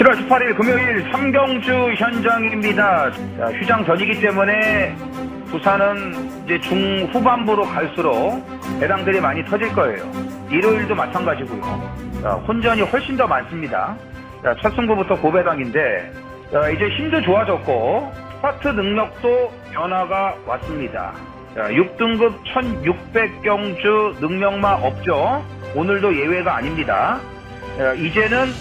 7월 18일 금요일 삼경주 현장입니다. 자, 휴장 전이기 때문에 부산은 이제 중후반부로 갈수록 배당들이 많이 터질 거예요. 일요일도 마찬가지고요. 자, 혼전이 훨씬 더 많습니다. 자, 첫 승부부터 고배당인데 이제 힘도 좋아졌고 스타트 능력도 변화가 왔습니다. 자, 6등급 1600경주 능력마 없죠. 오늘도 예외가 아닙니다. 자, 이제는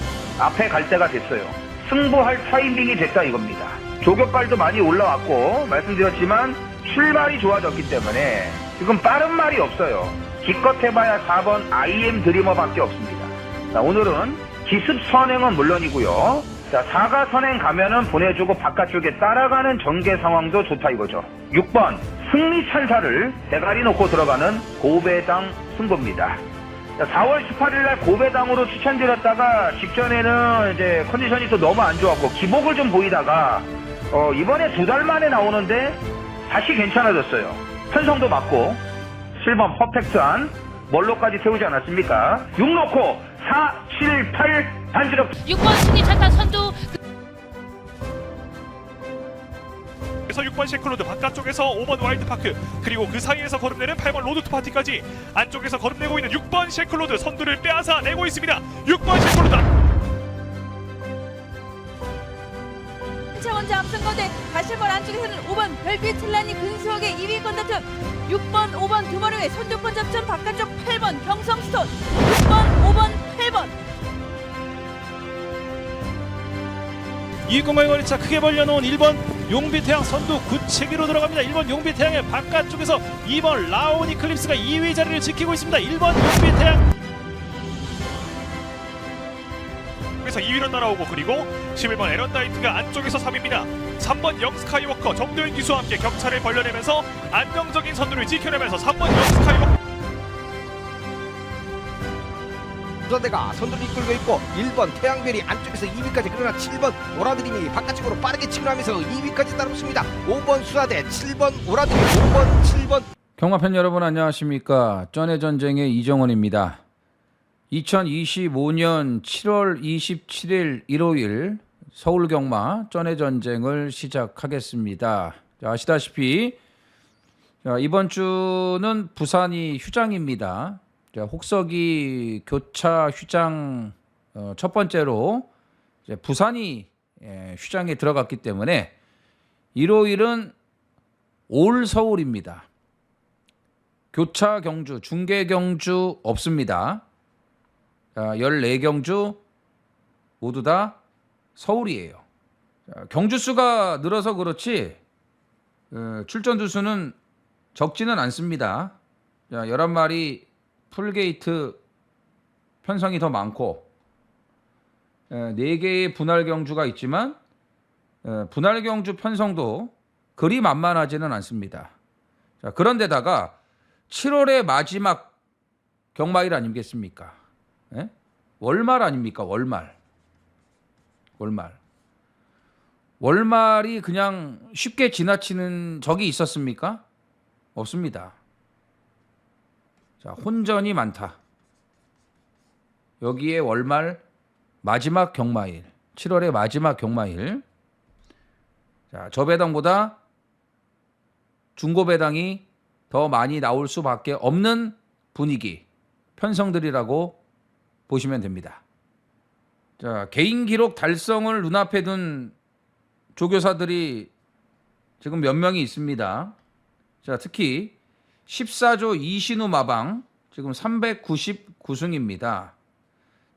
앞에 갈 때가 됐어요. 승부할 타이밍이 됐다 이겁니다. 조교빨도 많이 올라왔고 말씀드렸지만 출발이 좋아졌기 때문에 지금 빠른 말이 없어요. 기껏 해봐야 4번 IM 드리머밖에 없습니다. 자, 오늘은 기습 선행은 물론이고요. 자, 4가 선행 가면은 보내주고 바깥쪽에 따라가는 전개 상황도 좋다 이거죠. 6번 승리 찬사를 대가리 놓고 들어가는 고배당 승부입니다. 4월 18일날 고배당으로 추천드렸다가 직전에는 이제 컨디션이 또 너무 안 좋았고 기복을 좀 보이다가 이번에 2달 만에 나오는데 다시 괜찮아졌어요. 편성도 맞고 7번 퍼펙트한 멀로까지 태우지 않았습니까? 6 놓고 4, 7, 8 단지력 6번 승리 차타 선두. 그래서 6번 셰클로드 바깥쪽에서 5번 와일드파크 그리고 그 사이에서 거름내는 8번 로드 투 파티까지 안쪽에서 거름내고 있는 6번 셰클로드 선두를 빼앗아 내고 있습니다. 6번 셰클로드 먼저 앞선 가운데 다시 한번 안쪽에서는 5번 별빛 틀란이 근소하게 2위권 다툼 6번 5번 두 마리의 선두권 접전 바깥쪽 8번 경성스톤 6번 5번 8번 2위권과의 거리차 크게 벌려놓은 1번 용비태양 선두 구체기로 들어갑니다. 1번 용비태양의 바깥쪽에서 2번 라온 이클립스가 2위 자리를 지키고 있습니다. 1번 용비태양 에서 2위로 날아오고 그리고 11번 에런다이트가 안쪽에서 3위입니다. 3번 영스카이워커 정도현 기수와 함께 격차를 벌려내면서 안정적인 선두를 지켜내면서 3번 영스카이워커 부산대가 선두를 이끌고 있고 1번 태양별이 안쪽에서 2위까지 그러나 7번 오라드림이 바깥쪽으로 빠르게 치고나면서 2위까지 따라붙습니다. 5번 수사대 7번 오라드림 5번 7번 경마팬 여러분 안녕하십니까. 쩐의 전쟁의 이정원입니다. 2025년 7월 27일 일요일 서울경마 쩐의 전쟁을 시작하겠습니다. 자, 아시다시피 이번 주는 부산이 휴장입니다. 자, 혹서기 교차 휴장 첫 번째로 이제 부산이 휴장에 들어갔기 때문에 일요일은 올 서울입니다. 교차 경주, 중계 경주 없습니다. 14경주 모두 다 서울이에요. 경주 수가 늘어서 그렇지 출전 두수는 적지는 않습니다. 11마리 풀게이트 편성이 더 많고 4개의 분할 경주가 있지만 분할 경주 편성도 그리 만만하지는 않습니다. 자, 그런데다가 7월의 마지막 경마일 아니겠습니까? 예? 월말 아닙니까? 월말이 그냥 쉽게 지나치는 적이 있었습니까? 없습니다. 자, 혼전이 많다. 여기에 월말 마지막 경마일, 7월의 마지막 경마일. 자, 저배당보다 중고배당이 더 많이 나올 수밖에 없는 분위기, 편성들이라고 보시면 됩니다. 자, 개인 기록 달성을 눈앞에 둔 조교사들이 지금 몇 명이 있습니다. 자, 특히 14조 이신우 마방 지금 399승입니다.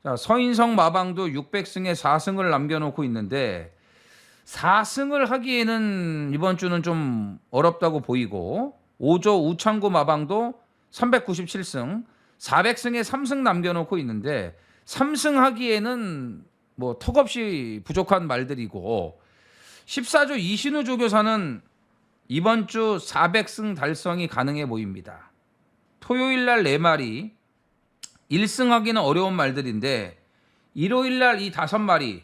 자, 서인성 마방도 600승에 4승을 남겨놓고 있는데 4승을 하기에는 이번 주는 좀 어렵다고 보이고 5조 우창구 마방도 397승 400승에 3승 남겨놓고 있는데 3승 하기에는 뭐 턱없이 부족한 말들이고 14조 이신우 조교사는 이번 주 400승 달성이 가능해 보입니다. 토요일날 4마리 1승 하기는 어려운 말들인데 일요일날 이 5마리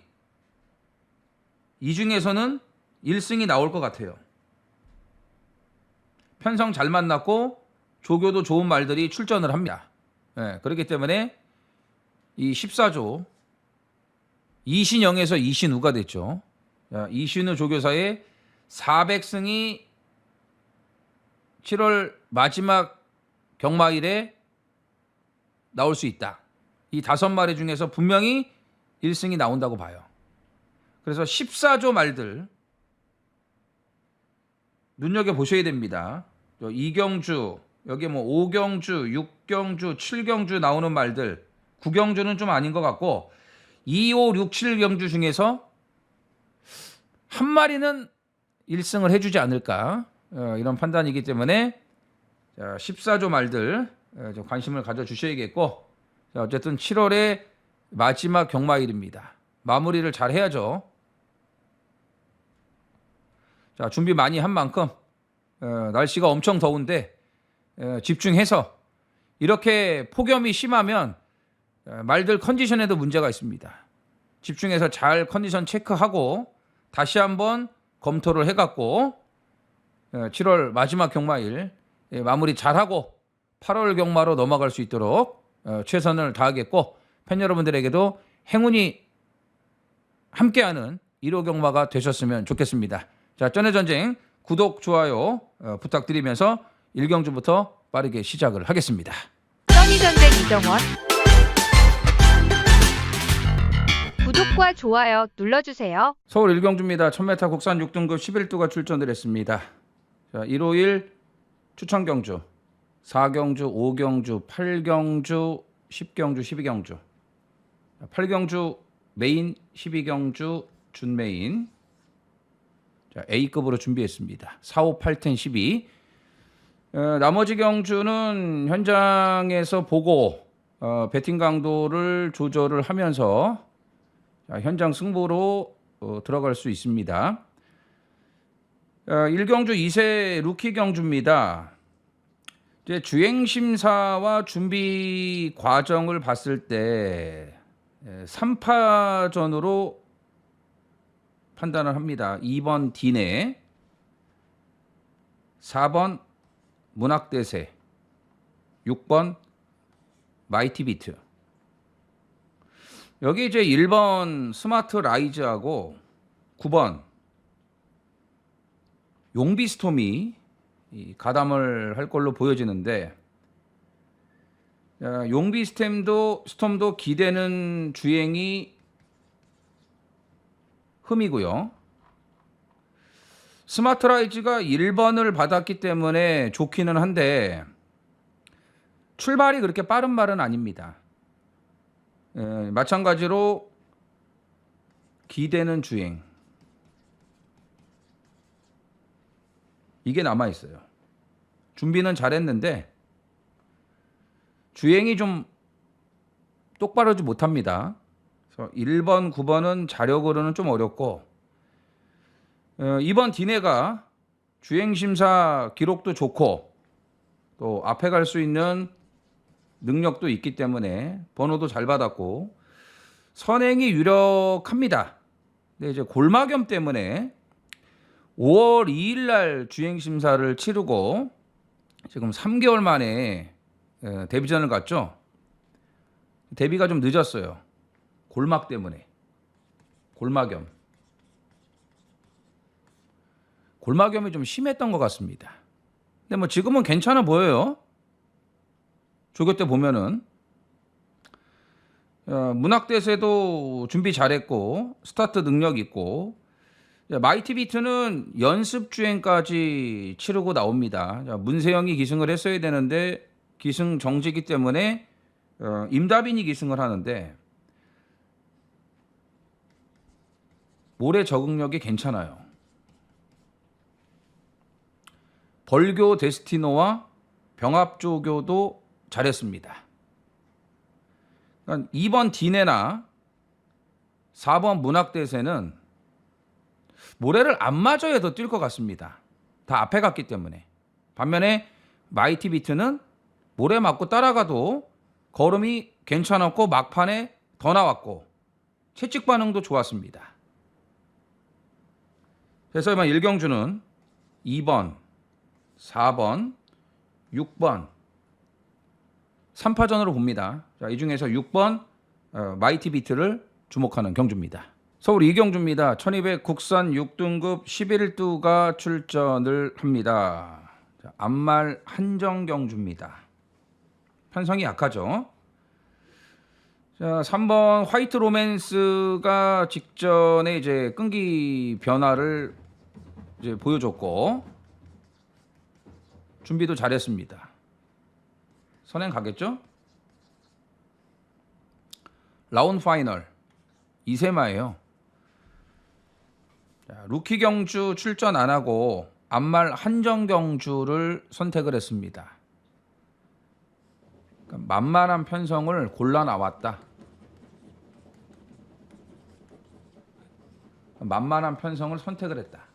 이 중에서는 1승이 나올 것 같아요. 편성 잘 만났고 조교도 좋은 말들이 출전을 합니다. 네, 그렇기 때문에 이 14조 이신영에서 이신우가 됐죠. 자, 이신우 조교사의 400승이 7월 마지막 경마일에 나올 수 있다. 이 5마리 중에서 분명히 1승이 나온다고 봐요. 그래서 14조 말들 눈여겨보셔야 됩니다. 이경주, 여기 뭐 5경주, 6경주, 7경주 나오는 말들, 9경주는 좀 아닌 것 같고 2, 5, 6, 7경주 중에서 한 마리는 1승을 해주지 않을까 이런 판단이기 때문에 자, 14조 말들 좀 관심을 가져주셔야겠고 자, 어쨌든 7월의 마지막 경마일입니다. 마무리를 잘 해야죠. 자, 준비 많이 한 만큼 날씨가 엄청 더운데 집중해서 이렇게 폭염이 심하면 말들 컨디션에도 문제가 있습니다. 집중해서 잘 컨디션 체크하고 다시 한번 검토를 해갖고 7월 마지막 경마일 마무리 잘하고 8월 경마로 넘어갈 수 있도록 최선을 다하겠고 팬 여러분들에게도 행운이 함께하는 1호 경마가 되셨으면 좋겠습니다. 자, 쩐의 전쟁 구독, 좋아요 부탁드리면서 1경주부터 빠르게 시작을 하겠습니다. 써니전쟁 이정원 구독과 좋아요 눌러주세요. 서울 1경주입니다. 1000m 국산 6등급 11두가 출전을 했습니다. 자, 일요일 추천경주 4경주, 5경주, 8경주, 10경주, 12경주 8경주 메인, 12경주 준메인 자, A급으로 준비했습니다. 4, 5, 8, 10, 12 나머지 경주는 현장에서 보고 배팅 강도를 조절을 하면서 자, 현장 승부로 들어갈 수 있습니다. 1경주 2세 루키 경주입니다. 이제 주행심사와 준비 과정을 봤을 때 3파전으로 판단을 합니다. 2번 디네, 4번 문학대세, 6번 마이티비트. 여기 이제 1번 스마트 라이즈하고 9번 용비스톰이 가담을 할 걸로 보여지는데 용비스톰도 기대는 주행이 흠이고요. 스마트 라이즈가 1번을 받았기 때문에 좋기는 한데 출발이 그렇게 빠른 말은 아닙니다. 마찬가지로 기대는 주행 이게 남아있어요. 준비는 잘했는데 주행이 좀 똑바르지 못합니다. 그래서 1번, 9번은 자력으로는 좀 어렵고 2번 디네가 주행심사 기록도 좋고 또 앞에 갈 수 있는 능력도 있기 때문에 번호도 잘 받았고 선행이 유력합니다. 근데 이제 골마겸 때문에 5월 2일 날 주행심사를 치르고 지금 3개월 만에 데뷔전을 갔죠. 데뷔가 좀 늦었어요. 골막 때문에. 골마겸이 좀 심했던 것 같습니다. 근데 뭐 지금은 괜찮아 보여요. 조교 때 보면은 문학대세도 준비 잘했고 스타트 능력 있고 마이티비트는 연습 주행까지 치르고 나옵니다. 문세영이 기승을 했어야 되는데 기승 정지기 때문에 임다빈이 기승을 하는데 모래 적응력이 괜찮아요. 벌교 데스티노와 병합조교도 잘했습니다. 그러니까 2번 디네나 4번 문학대세는 모래를 안 맞아야 더 뛸 것 같습니다. 다 앞에 갔기 때문에. 반면에 마이티비트는 모래 맞고 따라가도 걸음이 괜찮았고 막판에 더 나왔고 채찍 반응도 좋았습니다. 그래서 이번 1경주는 2번, 4번, 6번 3파전으로 봅니다. 자, 이 중에서 6번 마이티비트를 주목하는 경주입니다. 서울 이경주입니다. 1200 국산 6등급 11두가 출전을 합니다. 자, 앞말 한정 경주입니다. 편성이 약하죠. 자, 3번 화이트 로맨스가 직전에 이제 끈기 변화를 이제 보여줬고 준비도 잘했습니다. 선행 가겠죠? 라운드 파이널 2세마예요. 자, 루키 경주 출전 안 하고 앞말 한정 경주를 선택을 했습니다. 그러니까 만만한 편성을 골라 나왔다. 만만한 편성을 선택을 했다.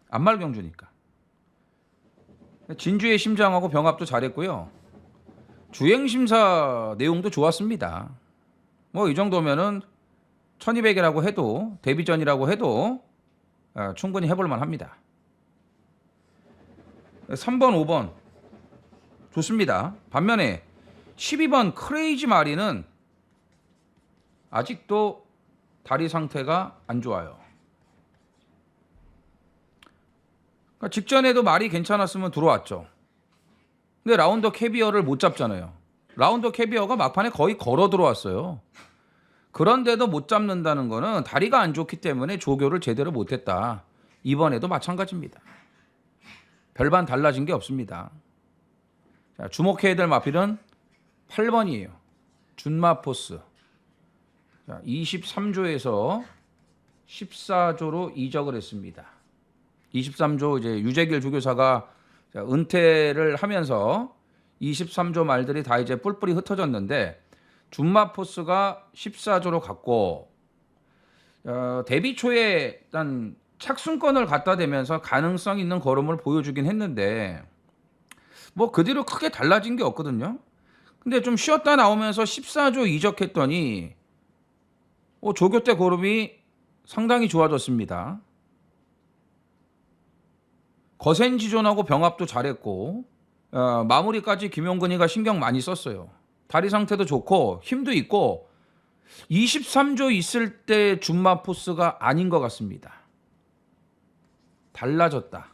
앞말 경주니까. 진주의 심장하고 병합도 잘했고요. 주행심사 내용도 좋았습니다. 뭐 이 정도면은 1200이라고 해도 데뷔전이라고 해도 충분히 해볼만 합니다. 3번 5번 좋습니다. 반면에 12번 크레이지 마리는 아직도 다리 상태가 안 좋아요. 그러니까 직전에도 말이 괜찮았으면 들어왔죠. 근데 라운더 캐비어를 못 잡잖아요. 라운더 캐비어가 막판에 거의 걸어 들어왔어요. 그런데도 못 잡는다는 거는 다리가 안 좋기 때문에 조교를 제대로 못했다. 이번에도 마찬가지입니다. 별반 달라진 게 없습니다. 자, 주목해야 될 마필은 8번이에요. 준마포스. 자, 23조에서 14조로 이적을 했습니다. 23조 이제 유재길 조교사가 은퇴를 하면서 23조 말들이 다 이제 뿔뿔이 흩어졌는데 준마포스가 14조로 갔고 데뷔 초에 일단 착순권을 갖다 대면서 가능성 있는 걸음을 보여주긴 했는데 뭐 그 뒤로 크게 달라진 게 없거든요. 근데 좀 쉬었다 나오면서 14조 이적했더니 조교 때 걸음이 상당히 좋아졌습니다. 거센 지존하고 병합도 잘했고 마무리까지 김용근이가 신경 많이 썼어요. 다리 상태도 좋고 힘도 있고 23조 있을 때 준마포스가 아닌 것 같습니다. 달라졌다.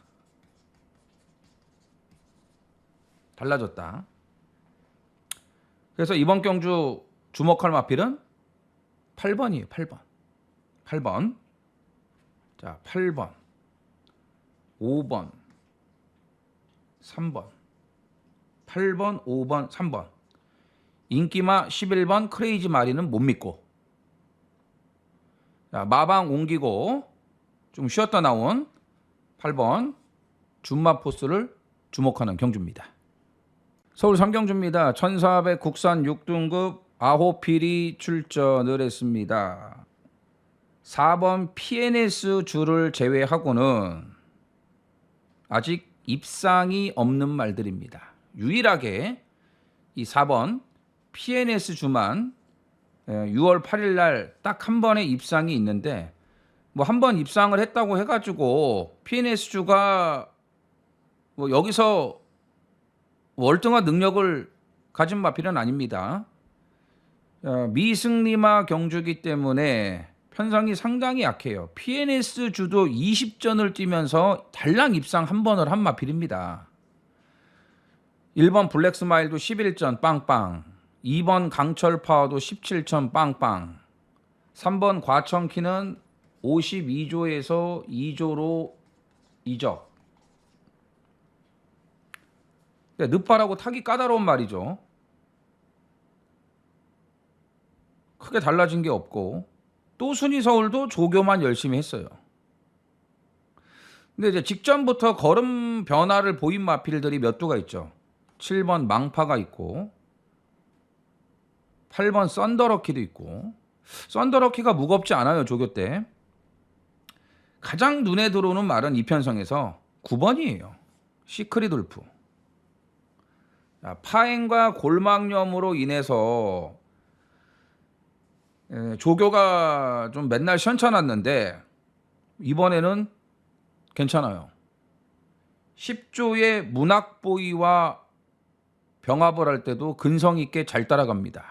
그래서 이번 경주 주목할 마필은 8번이에요. 8번. 자, 8번. 5번. 3번. 8번, 5번, 3번. 인기마 11번 크레이지 마리는 못 믿고. 자, 마방 옮기고 좀 쉬었다 나온 8번 준마포스를 주목하는 경주입니다. 서울 삼경주입니다. 1400 국산 6등급 아호필이 출전을 했습니다. 4번 PNS 주를 제외하고는 아직 입상이 없는 말들입니다. 유일하게 이 4번 PNS 주만 6월 8일 날 딱 한 번의 입상이 있는데 뭐 한 번 입상을 했다고 해가지고 PNS 주가 뭐 여기서 월등한 능력을 가진 마필은 아닙니다. 미승리마 경주기 때문에 편성이 상당히 약해요. PNS 주도 20전을 뛰면서 달랑 입상 한 번을 한 마필입니다. 1번 블랙스마일도 11전 빵빵, 2번 강철파워도 17전 빵빵, 3번 과천키는 52조에서 2조로 이적. 늪바라고 타기 까다로운 말이죠. 크게 달라진 게 없고 또 순위서울도 조교만 열심히 했어요. 근데 이제 직전부터 걸음 변화를 보인 마필들이 몇 두가 있죠. 7번 망파가 있고 8번 썬더러키도 있고 썬더러키가 무겁지 않아요. 조교 때. 가장 눈에 들어오는 말은 이편성에서 9번이에요. 시크릿울프. 파행과 골막염으로 인해서 조교가 좀 맨날 시원찮았는데 이번에는 괜찮아요. 10조의 문학보이와 병합을 할 때도 근성 있게 잘 따라갑니다.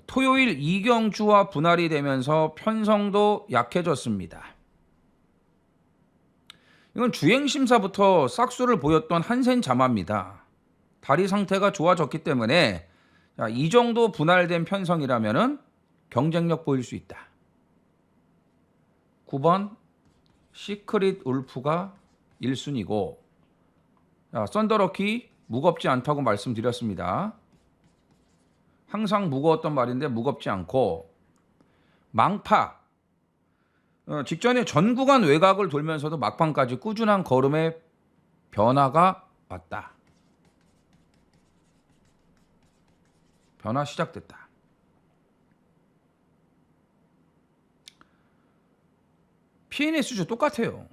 토요일 이경주와 분할이 되면서 편성도 약해졌습니다. 이건 주행심사부터 싹수를 보였던 한센자마입니다. 다리 상태가 좋아졌기 때문에 이 정도 분할된 편성이라면 경쟁력 보일 수 있다. 9번 시크릿 울프가 1순위고 썬더럭키 무겁지 않다고 말씀드렸습니다. 항상 무거웠던 말인데 무겁지 않고 망파 직전에 전 구간 외곽을 돌면서도 막판까지 꾸준한 걸음의 변화가 왔다. 변화 시작됐다. PNS주 똑같아요.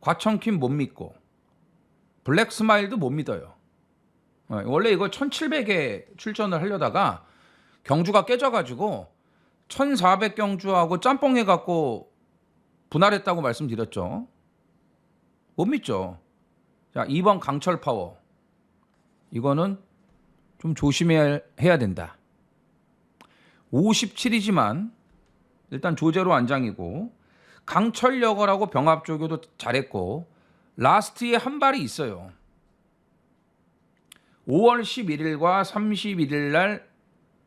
과청킴 못 믿고 블랙 스마일도 못 믿어요. 원래 이거 1700에 출전을 하려다가 경주가 깨져가지고 1400 경주하고 짬뽕 해갖고 분할했다고 말씀드렸죠. 못 믿죠. 자, 2번 강철 파워. 이거는 좀 조심해야 된다. 57이지만 일단 조제로 안장이고 강철여거라고 병합 조교도 잘했고 라스트에 한 발이 있어요. 5월 11일과 31일 날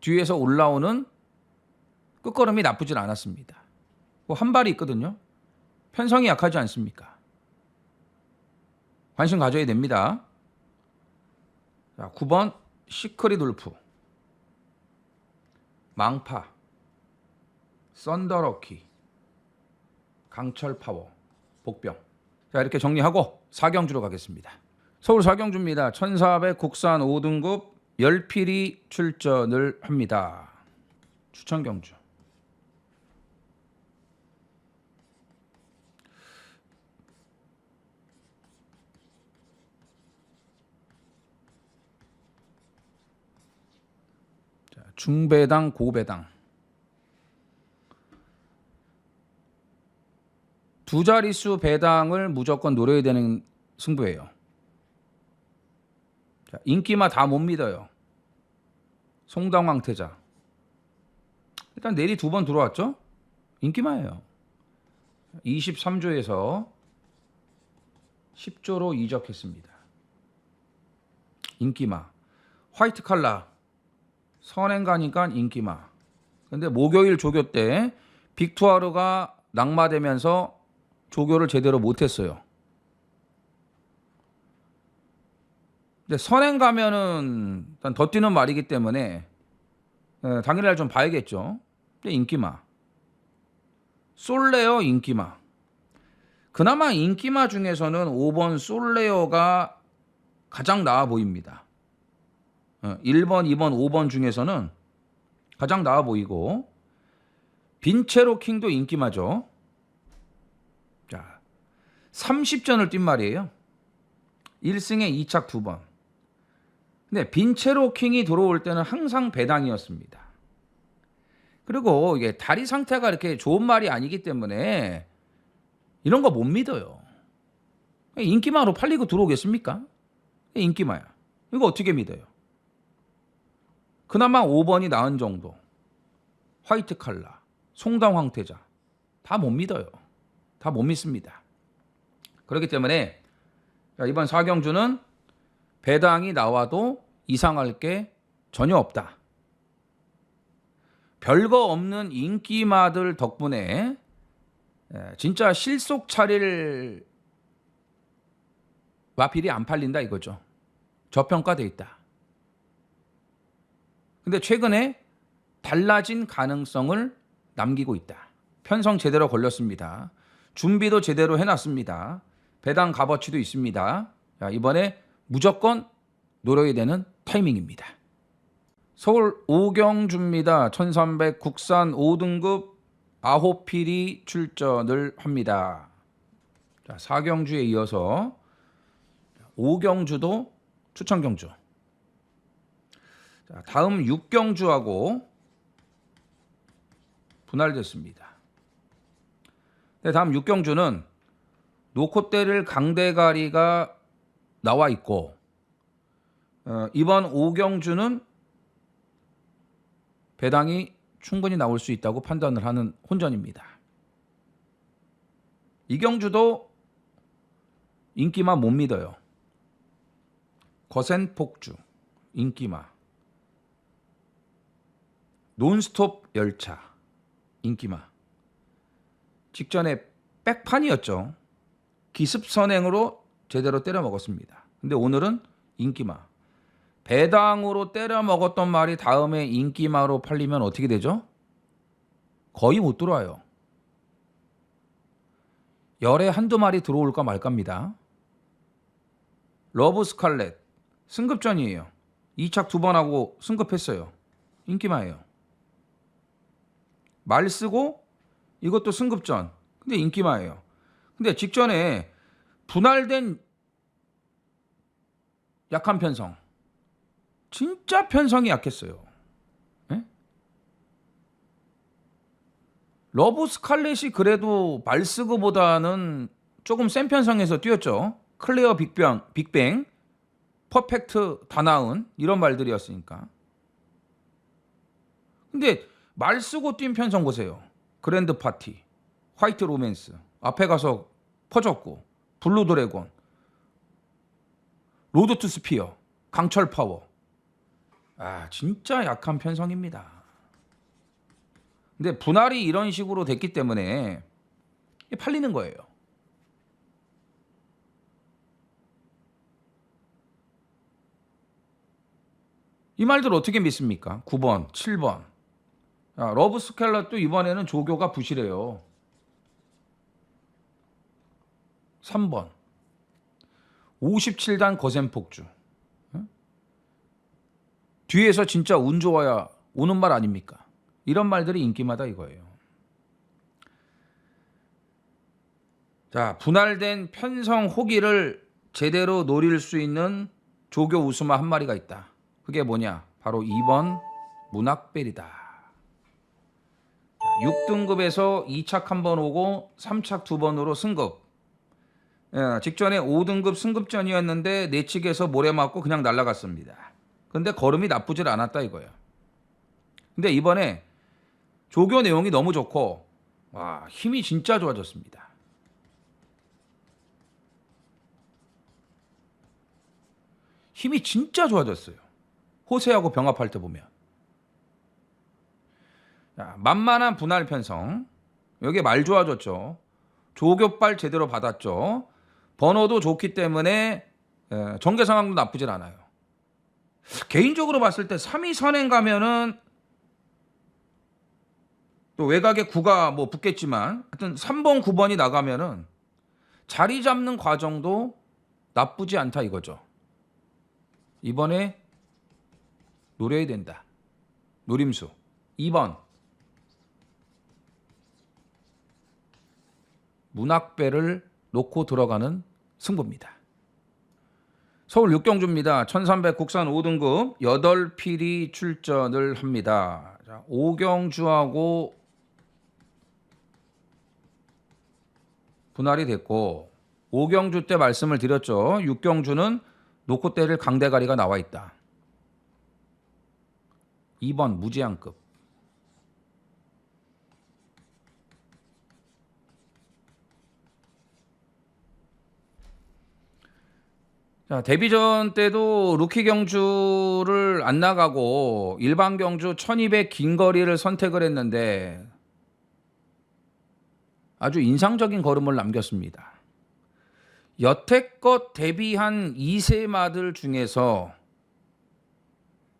뒤에서 올라오는 끝걸음이 나쁘진 않았습니다. 한 발이 있거든요. 편성이 약하지 않습니까? 관심 가져야 됩니다. 자, 9번 시크릿 울프, 망파, 썬더럭키, 강철 파워, 복병. 자, 이렇게 정리하고 4경주로 가겠습니다. 서울 4경주입니다. 1400 국산 5등급 열필이 출전을 합니다. 추천 경주. 자, 중배당, 고배당. 두 자릿수 배당을 무조건 노려야 되는 승부예요. 자, 인기마 다 못 믿어요. 송당황태자. 일단 내리 2번 들어왔죠? 인기마예요. 23조에서 10조로 이적했습니다. 인기마. 화이트 칼라. 선행 가니까 인기마. 근데 목요일 조교 때 빅투아르가 낙마되면서 조교를 제대로 못했어요. 근데 선행 가면은 일단 더 뛰는 말이기 때문에 당일날 좀 봐야겠죠. 근데 인기마. 솔레어 인기마. 그나마 인기마 중에서는 5번 솔레어가 가장 나아 보입니다. 1번, 2번, 5번 중에서는 가장 나아 보이고 빈체로 킹도 인기마죠. 자, 30전을 뛴 말이에요. 1승에 2착 2번. 근데 빈체로 킹이 들어올 때는 항상 배당이었습니다. 그리고 이게 다리 상태가 이렇게 좋은 말이 아니기 때문에 이런 거 못 믿어요. 인기마로 팔리고 들어오겠습니까? 인기마야. 이거 어떻게 믿어요? 그나마 5번이 나은 정도. 화이트 칼라, 송당 황태자. 다 못 믿어요. 다 못 믿습니다. 그렇기 때문에 이번 4경주는 배당이 나와도 이상할 게 전혀 없다. 별거 없는 인기마들 덕분에 진짜 실속 차릴 마필이 안 팔린다 이거죠. 저평가돼 있다. 근데 최근에 달라진 가능성을 남기고 있다. 편성 제대로 걸렸습니다. 준비도 제대로 해놨습니다. 배당 값어치도 있습니다. 자, 이번에 무조건 노려야 되는 타이밍입니다. 서울 5경주입니다. 1300 국산 5등급 9필이 출전을 합니다. 자, 4경주에 이어서 5경주도 추천경주. 자, 다음 6경주하고 분할됐습니다. 네, 다음 6경주는 놓고 때릴 강대가리가 나와 있고 이번 5경주는 배당이 충분히 나올 수 있다고 판단을 하는 혼전입니다. 이경주도 인기마 못 믿어요. 거센 폭주, 인기마. 논스톱 열차, 인기마. 직전에 백판이었죠. 기습선행으로 제대로 때려 먹었습니다. 근데 오늘은 인기마. 배당으로 때려 먹었던 말이 다음에 인기마로 팔리면 어떻게 되죠? 거의 못 들어와요. 열에 한두 마리 들어올까 말까입니다. 러브 스칼렛 승급전이에요. 2착 2번 하고 승급했어요. 인기마예요. 말 쓰고 이것도 승급전. 근데 인기마예요. 근데 직전에 분할된 약한 편성. 진짜 편성이 약했어요. 에? 러브 스칼렛이 그래도 말쓰고보다는 조금 센 편성에서 뛰었죠. 클레어 빅뱅, 퍼펙트 다나은 이런 말들이었으니까. 근데 말 쓰고 뛴 편성 보세요. 그랜드 파티, 화이트 로맨스, 앞에 가서 퍼졌고, 블루 드래곤, 로드 투 스피어, 강철 파워. 아, 진짜 약한 편성입니다. 근데 분할이 이런 식으로 됐기 때문에 팔리는 거예요. 이 말들 어떻게 믿습니까? 9번, 7번. 아, 러브 스칼렛도 이번에는 조교가 부실해요. 3번. 57단 거센 폭주. 뒤에서 진짜 운 좋아야 오는 말 아닙니까? 이런 말들이 인기마다 이거예요. 자, 분할된 편성 호기를 제대로 노릴 수 있는 조교 우수마 한 마리가 있다. 그게 뭐냐? 바로 2번 문학벨이다. 6등급에서 2착 한 번 오고 3착 2번으로 승급. 직전에 5등급 승급전이었는데 내측에서 모래 맞고 그냥 날아갔습니다. 근데 걸음이 나쁘질 않았다 이거예요. 근데 이번에 조교 내용이 너무 좋고 와, 힘이 진짜 좋아졌습니다. 힘이 진짜 좋아졌어요. 호세하고 병합할 때 보면. 자, 만만한 분할 편성. 여기 말 좋아졌죠. 조교빨 제대로 받았죠. 번호도 좋기 때문에 전개 상황도 나쁘질 않아요. 개인적으로 봤을 때 3위 선행 가면은 또 외곽에 9가 뭐 붙겠지만 하여튼 3번 9번이 나가면은 자리 잡는 과정도 나쁘지 않다 이거죠. 이번에 노려야 된다. 노림수 2번 문학배를 놓고 들어가는 승부입니다. 서울 육경주입니다. 1300 국산 5등급 8필이 출전을 합니다. 자, 오경주하고 분할이 됐고 오경주 때 말씀을 드렸죠. 육경주는 놓고 때릴 강대가리가 나와 있다. 2번 무제한급. 자, 데뷔전 때도 루키 경주를 안 나가고 일반 경주 1200 긴 거리를 선택을 했는데 아주 인상적인 걸음을 남겼습니다. 여태껏 데뷔한 2세 마들 중에서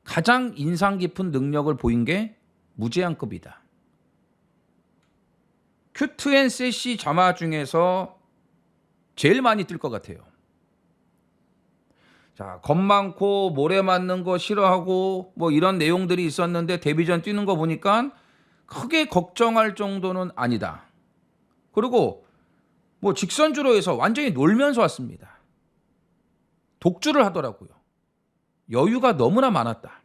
가장 인상 깊은 능력을 보인 게 무제한급이다. 큐트앤 세시 자마 중에서 제일 많이 뛸 것 같아요. 자, 겁 많고 모래 맞는 거 싫어하고 뭐 이런 내용들이 있었는데 데뷔전 뛰는 거 보니까 크게 걱정할 정도는 아니다. 그리고 뭐 직선주로 해서 완전히 놀면서 왔습니다. 독주를 하더라고요. 여유가 너무나 많았다.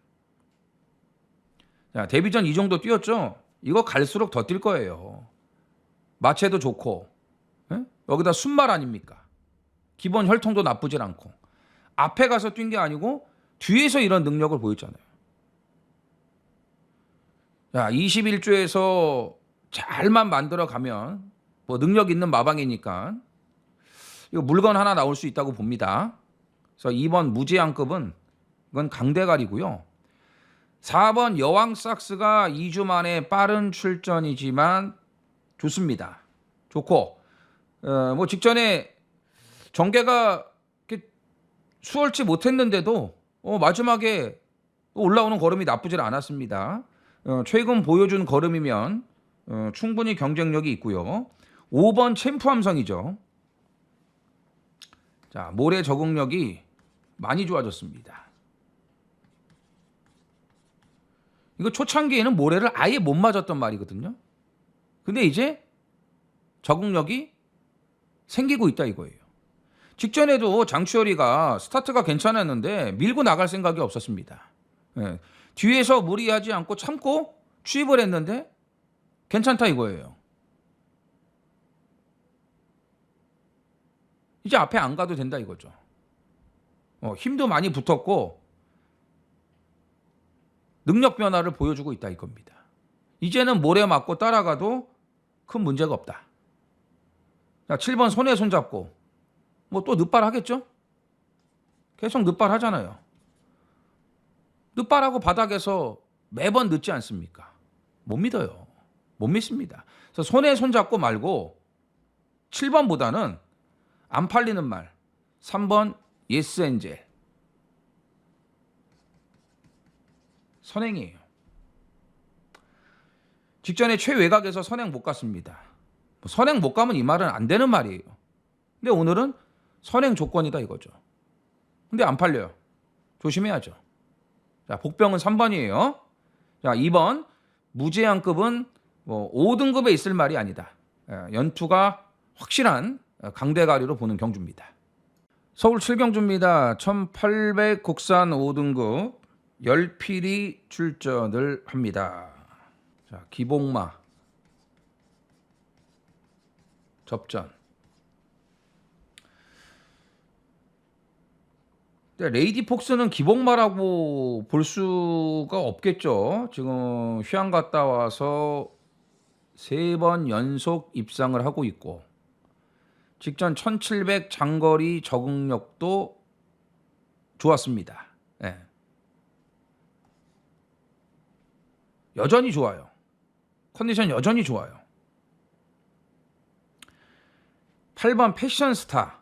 자, 데뷔전 이 정도 뛰었죠? 이거 갈수록 더 뛸 거예요. 마체도 좋고 여기다 순말 아닙니까? 기본 혈통도 나쁘질 않고 앞에 가서 뛴 게 아니고 뒤에서 이런 능력을 보였잖아요. 자, 21조에서 잘만 만들어 가면 뭐 능력 있는 마방이니까 이거 물건 하나 나올 수 있다고 봅니다. 그래서 2번 무제한급은 이건 강대갈이고요. 4번 여왕 삭스가 2주 만에 빠른 출전이지만 좋습니다. 좋고 뭐 직전에 정계가 이렇게 수월치 못했는데도 마지막에 올라오는 걸음이 나쁘질 않았습니다. 최근 보여준 걸음이면 충분히 경쟁력이 있고요. 5번 챔프 함성이죠. 자, 모래 적응력이 많이 좋아졌습니다. 이거 초창기에는 모래를 아예 못 맞았던 말이거든요. 근데 이제 적응력이 생기고 있다 이거예요. 직전에도 장추열이가 스타트가 괜찮았는데 밀고 나갈 생각이 없었습니다. 예, 뒤에서 무리하지 않고 참고 추입을 했는데 괜찮다 이거예요. 이제 앞에 안 가도 된다 이거죠. 힘도 많이 붙었고 능력 변화를 보여주고 있다 이겁니다. 이제는 모래 맞고 따라가도 큰 문제가 없다. 자, 7번 손에 손잡고 뭐 또 늑발 하겠죠? 계속 늑발 하잖아요. 늑발하고 바닥에서 매번 늦지 않습니까? 못 믿어요. 못 믿습니다. 그래서 손에 손잡고 말고 7번보다는 안 팔리는 말 3번 예스 엔젤 선행이에요. 직전에 최외곽에서 선행 못 갔습니다. 선행 못 가면 이 말은 안 되는 말이에요. 근데 오늘은 선행 조건이다 이거죠. 근데 안 팔려요. 조심해야죠. 자, 복병은 3번이에요. 자, 2번 무제한급은 뭐 5등급에 있을 말이 아니다. 연투가 확실한 강대가리로 보는 경주입니다. 서울 7경주입니다. 1800 국산 5등급 10필이 출전을 합니다. 자, 기복마 접전. 레이디 폭스는 기복마라고 볼 수가 없겠죠. 지금 휴양 갔다 와서 3번 연속 입상을 하고 있고 직전 1700 장거리 적응력도 좋았습니다. 네. 여전히 좋아요. 컨디션 여전히 좋아요. 8번 패션스타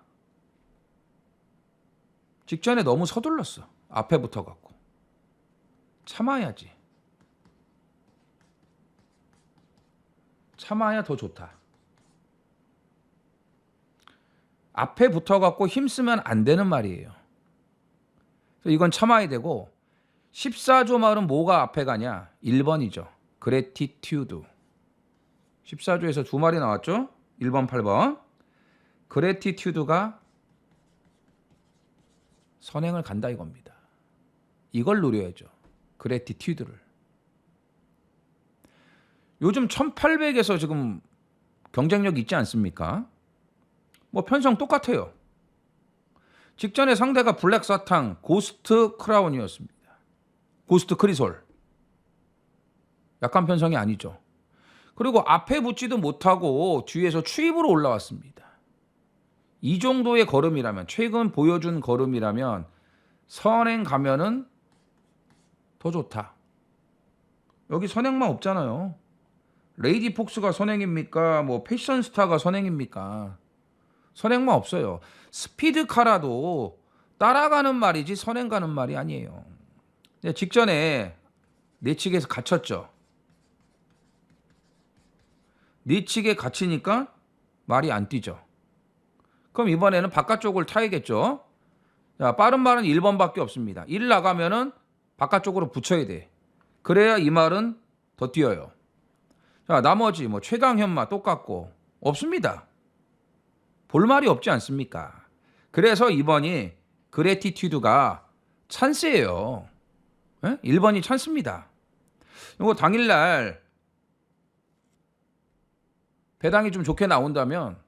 직전에 너무 서둘렀어. 앞에 붙어갖고 참아야지. 참아야 더 좋다. 앞에 붙어갖고 힘쓰면 안 되는 말이에요. 그래서 이건 참아야 되고 14조 말은 뭐가 앞에 가냐? 1번이죠. 그래티튜드. 14조에서 두 마리 나왔죠? 1번, 8번. 그래티튜드가 선행을 간다 이겁니다. 이걸 노려야죠. 그래티튜드를. 요즘 1800에서 지금 경쟁력 있지 않습니까? 뭐 편성 똑같아요. 직전에 상대가 블랙 사탕, 고스트 크라운이었습니다. 고스트 크리솔. 약간 편성이 아니죠. 그리고 앞에 붙지도 못하고 뒤에서 추입으로 올라왔습니다. 이 정도의 걸음이라면, 최근 보여준 걸음이라면 선행 가면은 더 좋다. 여기 선행만 없잖아요. 레이디 폭스가 선행입니까? 뭐 패션스타가 선행입니까? 선행만 없어요. 스피드카라도 따라가는 말이지 선행 가는 말이 아니에요. 직전에 내치기에서 갇혔죠. 내치기에 갇히니까 말이 안 뛰죠. 그럼 이번에는 바깥쪽을 타야겠죠. 자, 빠른 말은 1번밖에 없습니다. 1 나가면은 바깥쪽으로 붙여야 돼. 그래야 이 말은 더 뛰어요. 자, 나머지 뭐 최강현마 똑같고 없습니다. 볼 말이 없지 않습니까? 그래서 2번이 그래티튜드가 찬스예요. 1번이 찬스입니다. 이거 당일날 배당이 좀 좋게 나온다면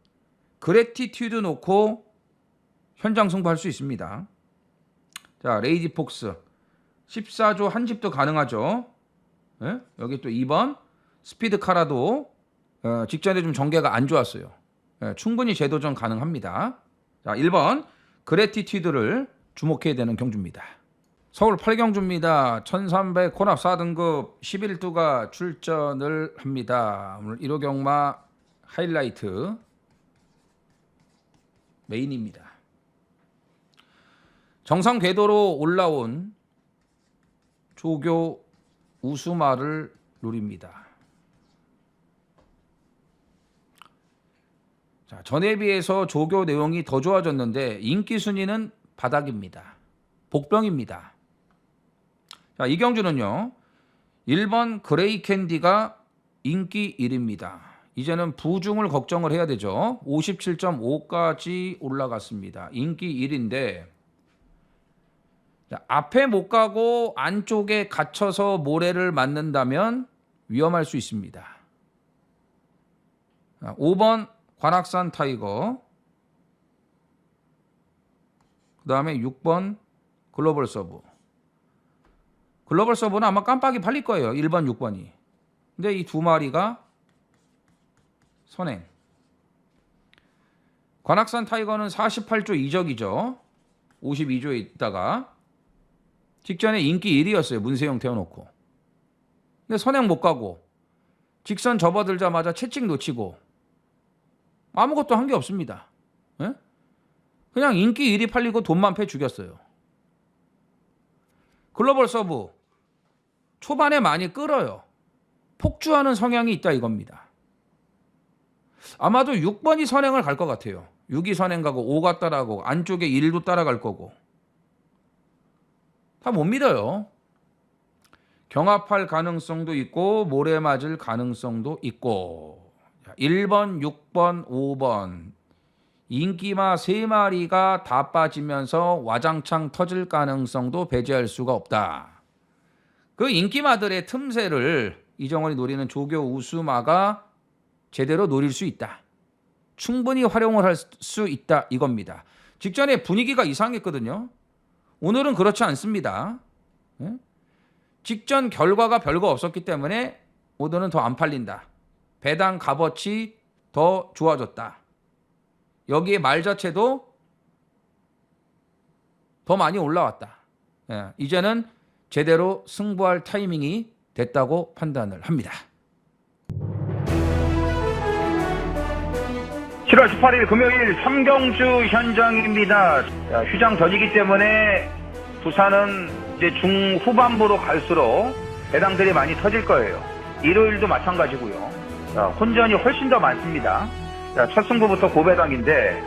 그래티튜드 놓고 현장 승부할 수 있습니다. 자, 레이디 폭스 14조 한 집도 가능하죠. 예? 여기 또 2번 스피드카라도 직전에 좀 전개가 안 좋았어요. 예, 충분히 재도전 가능합니다. 자, 1번 그래티튜드를 주목해야 되는 경주입니다. 서울 8경주입니다. 1300 혼합 4등급 11두가 출전을 합니다. 오늘 1호 경마 하이라이트 메인입니다. 정상 궤도로 올라온 조교 우수마를 노립니다. 자, 전에 비해서 조교 내용이 더 좋아졌는데 인기 순위는 바닥입니다. 복병입니다. 자, 이 경주는요. 1번 그레이 캔디가 인기 1위입니다. 이제는 부중을 걱정을 해야 되죠. 57.5까지 올라갔습니다. 인기 1위인데 자, 앞에 못 가고 안쪽에 갇혀서 모래를 맞는다면 위험할 수 있습니다. 자, 5번 관악산 타이거, 그 다음에 6번 글로벌 서브. 글로벌 서브는 아마 깜빡이 팔릴 거예요. 1번, 6번이. 근데 이 두 마리가 선행. 관악산 타이거는 48조 이적이죠. 52조에 있다가 직전에 인기 1위였어요. 문세영 태워놓고. 근데 선행 못 가고 직선 접어들자마자 채찍 놓치고 아무것도 한 게 없습니다. 예? 그냥 인기 1위 팔리고 돈만 패 죽였어요. 글로벌 서브 초반에 많이 끌어요. 폭주하는 성향이 있다 이겁니다. 아마도 6번이 선행을 갈 것 같아요. 6이 선행 가고 5가 따라가고 안쪽에 1도 따라갈 거고. 다 못 믿어요. 경합할 가능성도 있고 모래 맞을 가능성도 있고. 1번, 6번, 5번 인기마 3마리가 다 빠지면서 와장창 터질 가능성도 배제할 수가 없다. 그 인기마들의 틈새를 이정원이 노리는 조교 우수마가 제대로 노릴 수 있다. 충분히 활용을 할 수 있다 이겁니다. 직전에 분위기가 이상했거든요. 오늘은 그렇지 않습니다. 직전 결과가 별거 없었기 때문에 오늘은 더 안 팔린다. 배당 값어치 더 좋아졌다. 여기에 말 자체도 더 많이 올라왔다. 이제는 제대로 승부할 타이밍이 됐다고 판단을 합니다. 7월 18일 금요일 삼경주 현장입니다. 자, 휴장 전이기 때문에 부산은 이제 중후반부로 갈수록 배당들이 많이 터질 거예요. 일요일도 마찬가지고요. 자, 혼전이 훨씬 더 많습니다. 자, 첫 승부부터 고배당인데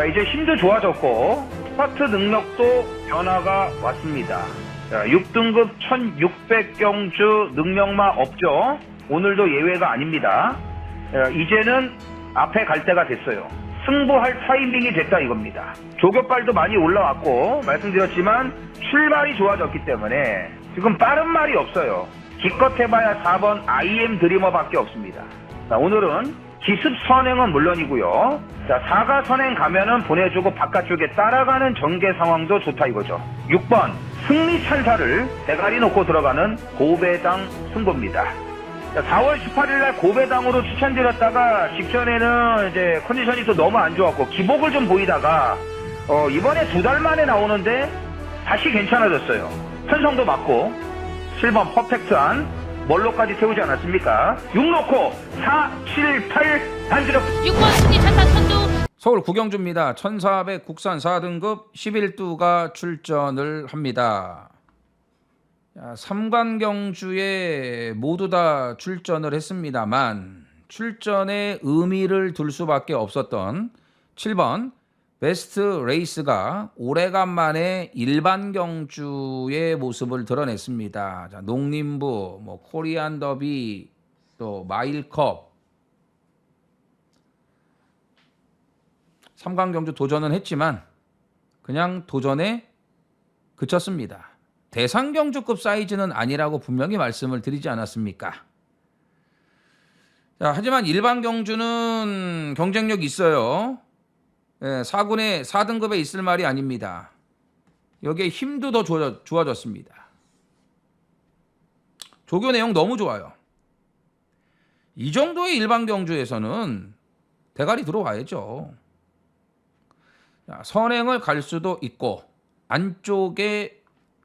이제 힘도 좋아졌고 스타트 능력도 변화가 왔습니다. 자, 6등급 1600경주 능력마 없죠. 오늘도 예외가 아닙니다. 이제는 앞에 갈 때가 됐어요. 승부할 타이밍이 됐다 이겁니다. 조교빨도 많이 올라왔고 말씀드렸지만 출발이 좋아졌기 때문에 지금 빠른 말이 없어요. 기껏 해봐야 4번 IM 드리머밖에 없습니다. 자, 오늘은 기습 선행은 물론이고요. 자, 4가 선행 가면은 보내주고 바깥쪽에 따라가는 전개 상황도 좋다 이거죠. 6번 승리 찬사를 대가리 놓고 들어가는 고배당 승부입니다. 자, 4월 18일날 고배당으로 추천드렸다가 직전에는 이제 컨디션이 또 너무 안 좋았고 기복을 좀 보이다가 이번에 2달 만에 나오는데 다시 괜찮아졌어요. 편성도 맞고 7번 퍼펙트한 멀로까지 세우지 않았습니까? 6 놓고 4, 7, 8 단지력 6번 승리 차타 선두 서울 구경주입니다. 1400 국산 4등급 11두가 출전을 합니다. 3관경주에 모두 다 출전을 했습니다만 출전에 의미를 둘 수밖에 없었던 7번 베스트 레이스가 오래간만에 일반 경주의 모습을 드러냈습니다. 자, 농림부, 코리안 더비, 또 마일컵 3관경주 도전은 했지만 그냥 도전에 그쳤습니다. 대상경주급 사이즈는 아니라고 분명히 말씀을 드리지 않았습니까? 자, 하지만 일반 경주는 경쟁력 있어요. 4군의 4등급에 있을 말이 아닙니다. 여기에 힘도 더 좋아졌습니다. 조교 내용 너무 좋아요. 이 정도의 일반 경주에서는 대가리 들어와야죠. 자, 선행을 갈 수도 있고 안쪽에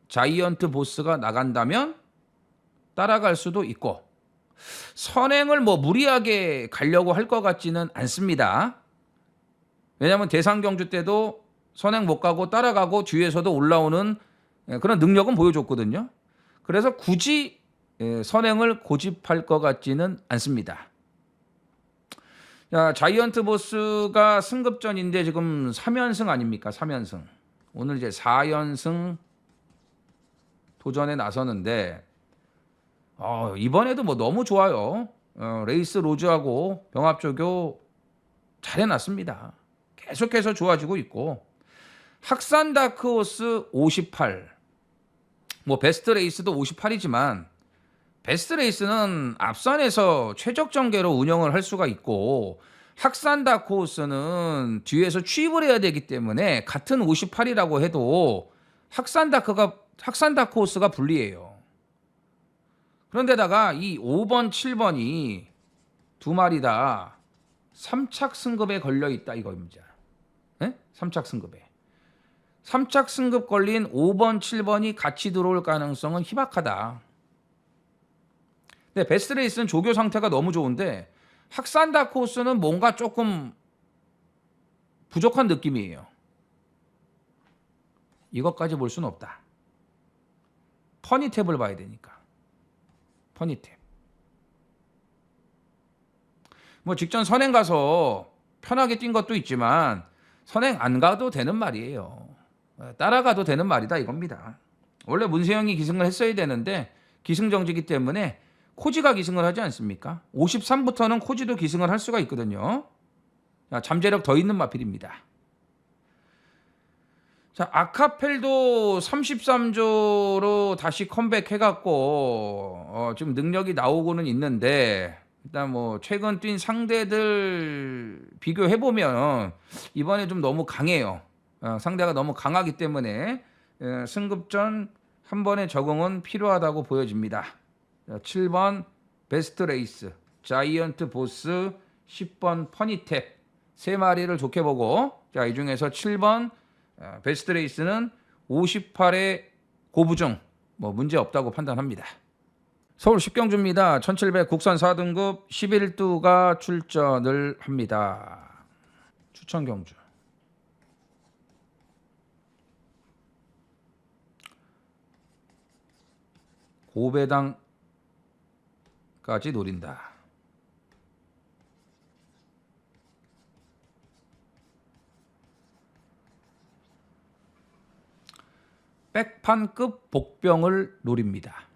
자이언트 보스가 나간다면 따라갈 수도 있고 선행을 뭐 무리하게 가려고 할 것 같지는 않습니다. 왜냐하면 대상 경주 때도 선행 못 가고 따라가고 뒤에서도 올라오는 그런 능력은 보여줬거든요. 그래서 굳이 선행을 고집할 것 같지는 않습니다. 자, 자이언트 보스가 승급전인데 지금 3연승 아닙니까? 3연승. 오늘 이제 4연승 도전에 나서는데 이번에도 뭐 너무 좋아요. 레이스 로즈하고 병합조교 잘 해놨습니다. 계속해서 좋아지고 있고 학산 다크호스 58. 뭐 베스트 레이스도 58이지만 베스트 레이스는 앞선에서 최적 전개로 운영을 할 수가 있고 학산 다크호스는 뒤에서 취입을 해야 되기 때문에 같은 58이라고 해도 학산 다크호스가 불리해요. 그런데다가 이 5번, 7번이 두 마리 다 3착 승급에 걸려 있다 이거입니다. 네? 3착 승급에. 3착 승급 걸린 5번, 7번이 같이 들어올 가능성은 희박하다. 근데 베스트 레이스는 조교 상태가 너무 좋은데 학산 다크호스는 뭔가 조금 부족한 느낌이에요. 이것까지 볼 수는 없다. 퍼니탭을 봐야 되니까. 퍼니탭. 뭐 직전 선행 가서 편하게 뛴 것도 있지만 선행 안 가도 되는 말이에요. 따라가도 되는 말이다 이겁니다. 원래 문세영이 기승을 했어야 되는데 기승정지기 때문에 코지가 기승을 하지 않습니까? 53부터는 코지도 기승을 할 수가 있거든요. 자, 잠재력 더 있는 마필입니다. 자, 아카펠도 33조로 다시 컴백해갖고 지금 능력이 나오고는 있는데 일단 뭐 최근 뛴 상대들 비교해보면 이번에 좀 너무 강해요. 상대가 너무 강하기 때문에 승급전 한 번의 적응은 필요하다고 보여집니다. 7번 베스트 레이스, 자이언트 보스, 10번 퍼니탭 세 마리를 좋게 보고 자, 이 중에서 7번 베스트 레이스는 58의 고부중 뭐 문제 없다고 판단합니다. 서울 10경주입니다. 1700 국산 4등급 11두가 출전을 합니다. 추천 경주. 고배당까지 노린다. 백판급 복병을 노립니다.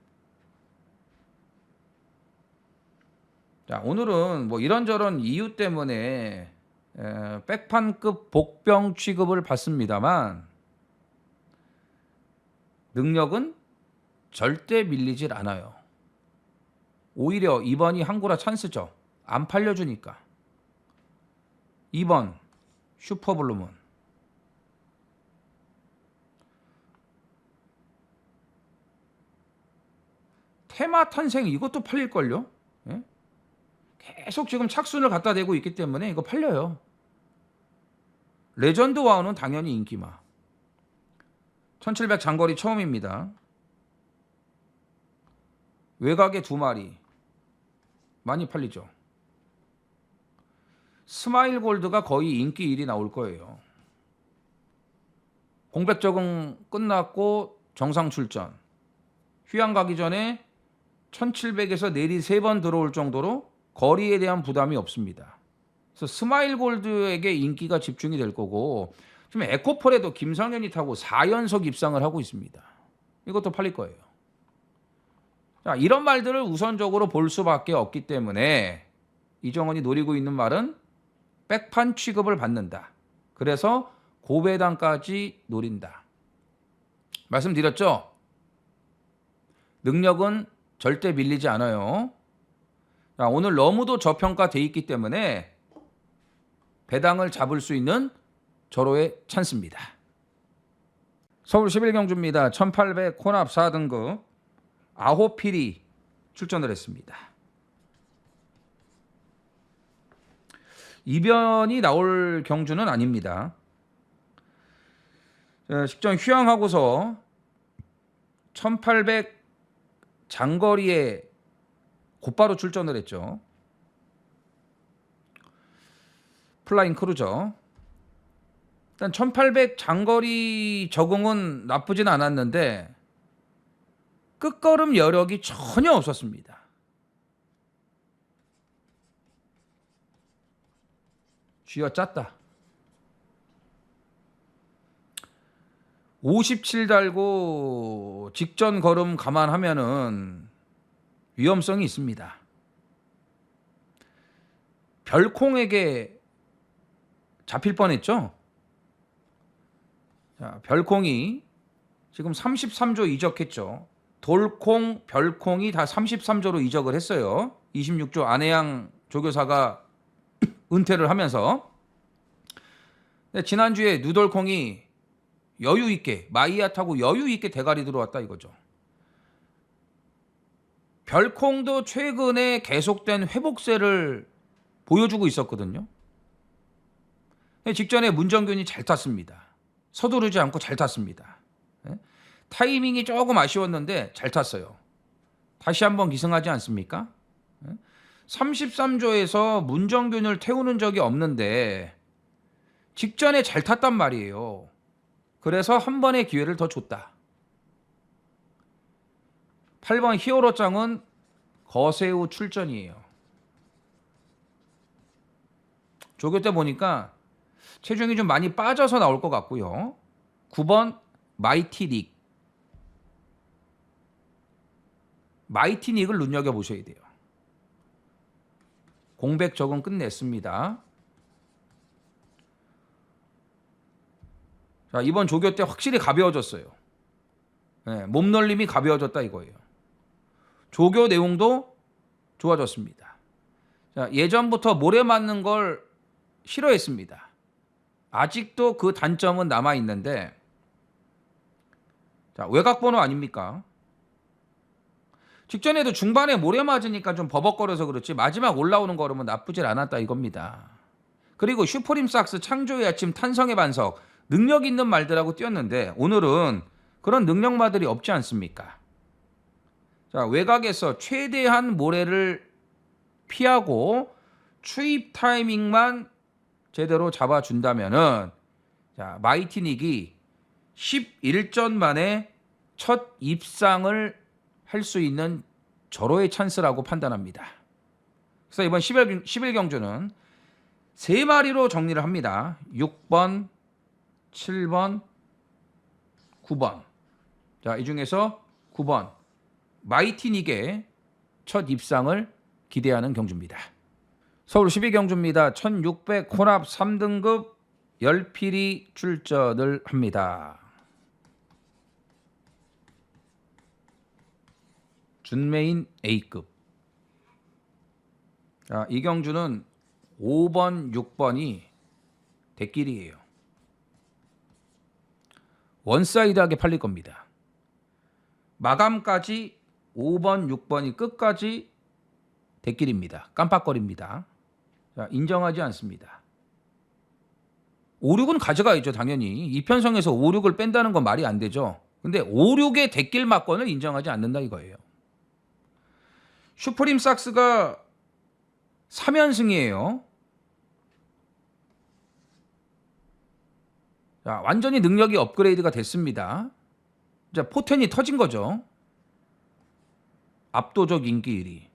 자, 오늘은 뭐 이런저런 이유 때문에 백판급 복병 취급을 받습니다만 능력은 절대 밀리질 않아요. 오히려 2번이 항구라 찬스죠. 안 팔려주니까. 2번 슈퍼블루문. 테마 탄생 이것도 팔릴걸요? 예? 계속 지금 착순을 갖다 대고 있기 때문에 이거 팔려요. 레전드 와우는 당연히 인기마. 1700 장거리 처음입니다. 외곽에 2마리 많이 팔리죠. 스마일 골드가 거의 인기 1위 나올 거예요. 공백 적응 끝났고 정상 출전. 휴양 가기 전에 1700에서 내리 3번 들어올 정도로 거리에 대한 부담이 없습니다. 그래서 스마일 골드에게 인기가 집중이 될 거고 지금 에코폴에도 김성현이 타고 4연속 입상을 하고 있습니다. 이것도 팔릴 거예요. 자, 이런 말들을 우선적으로 볼 수밖에 없기 때문에 이정원이 노리고 있는 말은 백판 취급을 받는다. 그래서 고배당까지 노린다. 말씀드렸죠? 능력은 절대 밀리지 않아요. 자, 오늘 너무도 저평가돼 있기 때문에 배당을 잡을 수 있는 절호의 찬스입니다. 서울 11경주입니다. 1800 혼합 4등급 아호피리 출전을 했습니다. 이변이 나올 경주는 아닙니다. 직전 휴양하고서 1800 장거리에 곧바로 출전을 했죠. 플라잉 크루저. 일단 1800 장거리 적응은 나쁘진 않았는데 끝걸음 여력이 전혀 없었습니다. 쥐어짰다. 57 달고 직전 걸음 감안하면은 위험성이 있습니다. 별콩에게 잡힐 뻔했죠. 자, 별콩이 지금 33조 이적했죠. 돌콩, 별콩이 다 33조로 이적을 했어요. 26조 안혜양 조교사가 은퇴를 하면서. 근데 지난주에 누돌콩이 여유 있게 마이야 타고 여유 있게 대가리 들어왔다 이거죠. 별콩도 최근에 계속된 회복세를 보여주고 있었거든요. 직전에 문정균이 잘 탔습니다. 서두르지 않고 잘 탔습니다. 타이밍이 조금 아쉬웠는데 잘 탔어요. 다시 한번 기승하지 않습니까? 33조에서 문정균을 태우는 적이 없는데 직전에 잘 탔단 말이에요. 그래서 한 번의 기회를 더 줬다. 8번 히어로짱은 거세우 출전이에요. 조교 때 보니까 체중이 좀 많이 빠져서 나올 것 같고요. 9번 마이티닉. 마이티닉을 눈여겨보셔야 돼요. 공백 적응 끝냈습니다. 자, 이번 조교 때 확실히 가벼워졌어요. 네, 몸놀림이 가벼워졌다 이거예요. 조교 내용도 좋아졌습니다. 자, 예전부터 모래 맞는 걸 싫어했습니다. 아직도 그 단점은 남아있는데, 자, 외곽번호 아닙니까? 직전에도 중반에 모래 맞으니까 좀 버벅거려서 그렇지 마지막 올라오는 걸음은 나쁘질 않았다 이겁니다. 그리고 슈프림 삭스 창조의 아침 탄성의 반석 능력 있는 말들하고 뛰었는데 오늘은 그런 능력마들이 없지 않습니까? 자, 외곽에서 최대한 모래를 피하고 추입 타이밍만 제대로 잡아준다면은 자, 마이티닉이 11전 만에 첫 입상을 할 수 있는 절호의 찬스라고 판단합니다. 그래서 이번 11경주는 3마리로 정리를 합니다. 6번, 7번, 9번. 자, 이 중에서 9번 마이티닉의 첫 입상을 기대하는 경주입니다. 서울 12경주입니다. 1600 혼합 3등급 열필이 출전을 합니다. 준메인 A급. 자, 이 경주는 5번, 6번이 대길이에요. 원사이드하게 팔릴 겁니다. 마감까지 5번, 6번이 끝까지 대길입니다. 깜빡거립니다. 자, 인정하지 않습니다. 5, 6은 가져가야죠, 당연히. 이편성에서 5, 6을 뺀다는 건 말이 안 되죠. 근데 5, 6의 대길 막권을 인정하지 않는다 이거예요. 슈프림 삭스가 3연승이에요. 자, 완전히 능력이 업그레이드가 됐습니다. 자, 포텐이 터진 거죠. 압도적 인기 1위.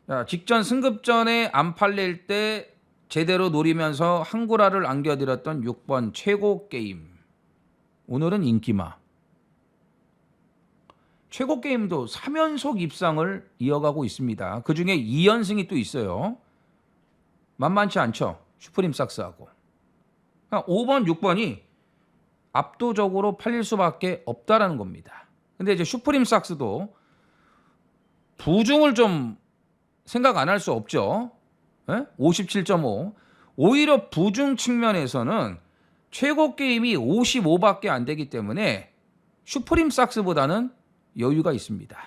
자, 직전 승급전에 안 팔릴 때 제대로 노리면서 한구라를 안겨드렸던 6번 최고 게임. 오늘은 인기마. 최고 게임도 3연속 입상을 이어가고 있습니다. 그중에 2연승이 또 있어요. 만만치 않죠. 슈프림 삭스하고. 5번, 6번이 압도적으로 팔릴 수밖에 없다라는 겁니다. 근데 이제 슈프림 삭스도 부중을 좀 생각 안 할 수 없죠. 57.5. 오히려 부중 측면에서는 최고 게임이 55밖에 안 되기 때문에 슈프림 삭스보다는 여유가 있습니다.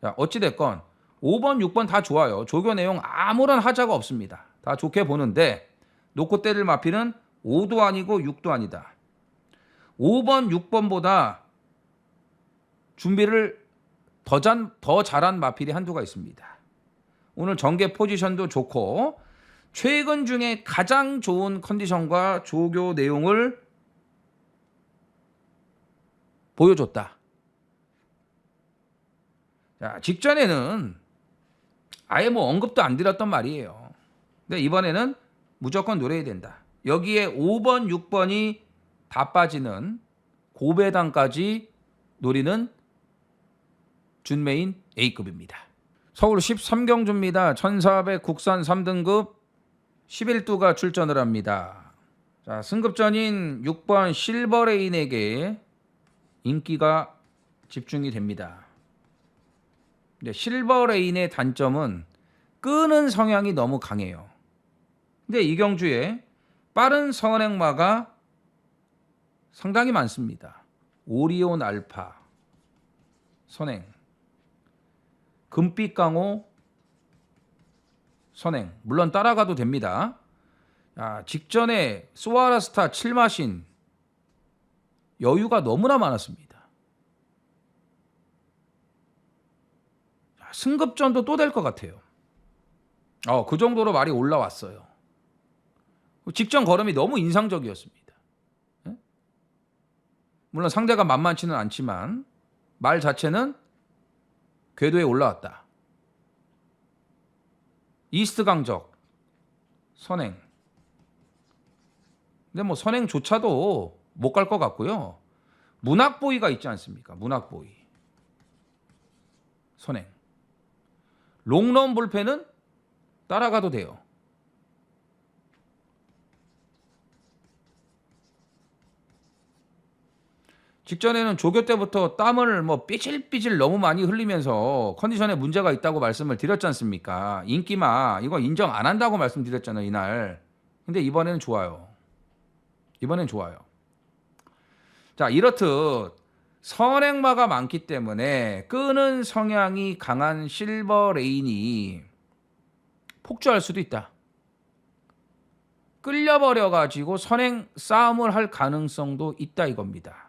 자, 어찌됐건 5번, 6번 다 좋아요. 조교 내용 아무런 하자가 없습니다. 다 좋게 보는데 놓고 때릴 마필은 5도 아니고 6도 아니다. 5번, 6번보다 준비를 더 잘한 마필이 한두가 있습니다. 오늘 전개 포지션도 좋고 최근 중에 가장 좋은 컨디션과 조교 내용을 보여줬다. 자, 직전에는 아예 뭐 언급도 안 드렸던 말이에요. 근데 이번에는 무조건 노려야 된다. 여기에 5번, 6번이 다 빠지는 고배당까지 노리는 준메인 A급입니다. 서울 13경주입니다. 1400 국산 3등급 11두가 출전을 합니다. 자, 승급전인 6번 실버레인에게 인기가 집중이 됩니다. 근데 실버레인의 단점은 끄는 성향이 너무 강해요. 근데 이 경주에 빠른 선행마가 상당히 많습니다. 오리온 알파, 선행, 금빛강호, 선행. 물론 따라가도 됩니다. 직전에 스와라스타 7마신 여유가 너무나 많았습니다. 승급전도 또 될 것 같아요. 그 정도로 말이 올라왔어요. 직전 걸음이 너무 인상적이었습니다. 물론 상대가 만만치는 않지만 말 자체는 궤도에 올라왔다. 이스트 강적, 선행. 근데 뭐 선행조차도 못 갈 것 같고요. 문학보이가 있지 않습니까? 문학보이. 선행. 롱런 볼펜은 따라가도 돼요. 직전에는 조교 때부터 땀을 뭐 삐질삐질 너무 많이 흘리면서 컨디션에 문제가 있다고 말씀을 드렸지 않습니까? 인기마 이거 인정 안 한다고 말씀드렸잖아요, 이날. 근데 이번에는 좋아요. 이번엔 좋아요. 자, 이렇듯 선행마가 많기 때문에 끄는 성향이 강한 실버레인이 폭주할 수도 있다. 끌려버려가지고 선행 싸움을 할 가능성도 있다 이겁니다.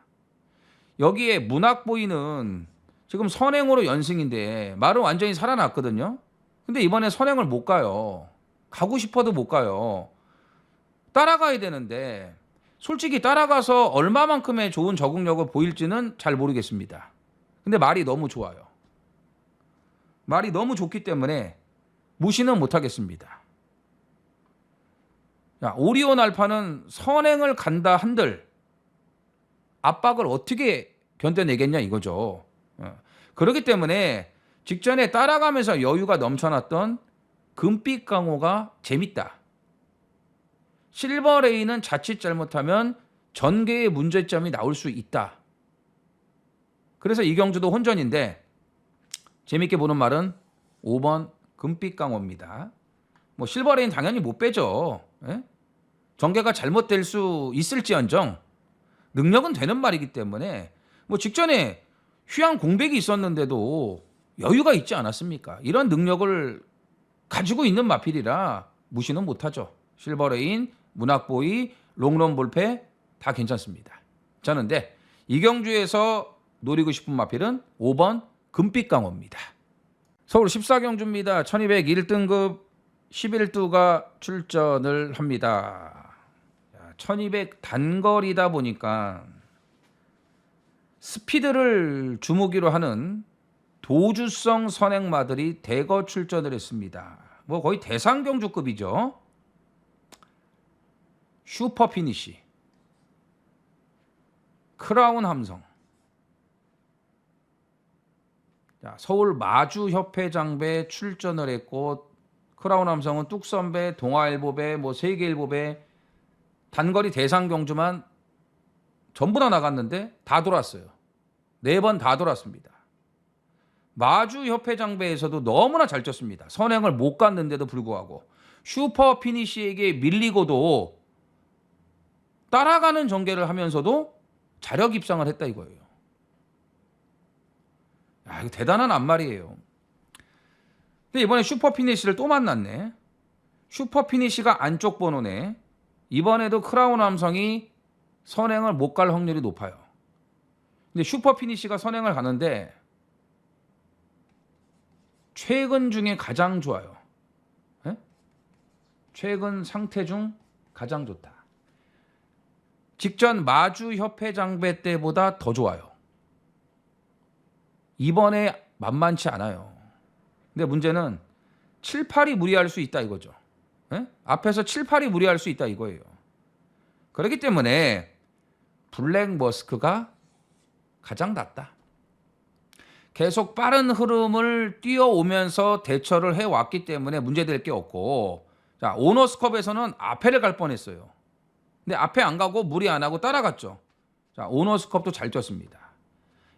여기에 문학보이는 지금 선행으로 연승인데 말은 완전히 살아났거든요. 근데 이번에 선행을 못 가요. 가고 싶어도 못 가요. 따라가야 되는데 솔직히 따라가서 얼마만큼의 좋은 적응력을 보일지는 잘 모르겠습니다. 근데 말이 너무 좋아요. 말이 너무 좋기 때문에 무시는 못하겠습니다. 자, 오리온 알파는 선행을 간다 한들 압박을 어떻게 견뎌내겠냐 이거죠. 그렇기 때문에 직전에 따라가면서 여유가 넘쳐났던 금빛 강호가 재밌다. 실버레인은 자칫 잘못하면 전개의 문제점이 나올 수 있다. 그래서 이 경주도 혼전인데 재밌게 보는 말은 5번 금빛 강호입니다. 뭐 실버레인 당연히 못 빼죠. 전개가 잘못될 수 있을지언정 능력은 되는 말이기 때문에 뭐 직전에 휴양 공백이 있었는데도 여유가 있지 않았습니까? 이런 능력을 가지고 있는 마필이라 무시는 못하죠. 실버레인, 문학보이, 롱런 볼페 다 괜찮습니다. 저는 근데 이 경주에서 노리고 싶은 마필은 5번 금빛강호입니다. 서울 14경주입니다. 1201등급 11두가 출전을 합니다. 1200 단거리다 보니까 스피드를 주무기로 하는 도주성 선행마들이 대거 출전을 했습니다. 뭐 거의 대상경주급이죠. 슈퍼 피니시, 크라운 함성, 자, 서울 마주협회장배 출전을 했고 크라운 함성은 뚝선배, 동아일보배, 뭐 세계일보배 단거리 대상경주만 전부 다 나갔는데 다 돌았어요. 4번 다 돌았습니다. 마주협회장배에서도 너무나 잘 쪘습니다. 선행을 못 갔는데도 불구하고 슈퍼 피니시에게 밀리고도 따라가는 전개를 하면서도 자력 입상을 했다 이거예요. 이거 대단한 앞말이에요. 근데 이번에 슈퍼피니시를 또 만났네. 슈퍼피니시가 안쪽 번호네. 이번에도 크라운 함성이 선행을 못 갈 확률이 높아요. 근데 슈퍼피니시가 선행을 가는데 최근 중에 가장 좋아요. 에? 최근 상태 중 가장 좋다. 직전 마주 협회 장배 때보다 더 좋아요. 이번에 만만치 않아요. 근데 문제는 7, 8이 무리할 수 있다 이거죠. 에? 앞에서 7, 8이 무리할 수 있다 이거예요. 그렇기 때문에 블랙 머스크가 가장 낫다. 계속 빠른 흐름을 뛰어오면서 대처를 해왔기 때문에 문제될 게 없고, 자, 오너스컵에서는 앞에를 갈 뻔했어요. 근데 앞에 안 가고 무리 안 하고 따라갔죠. 자, 오너스컵도 잘 뛰었습니다.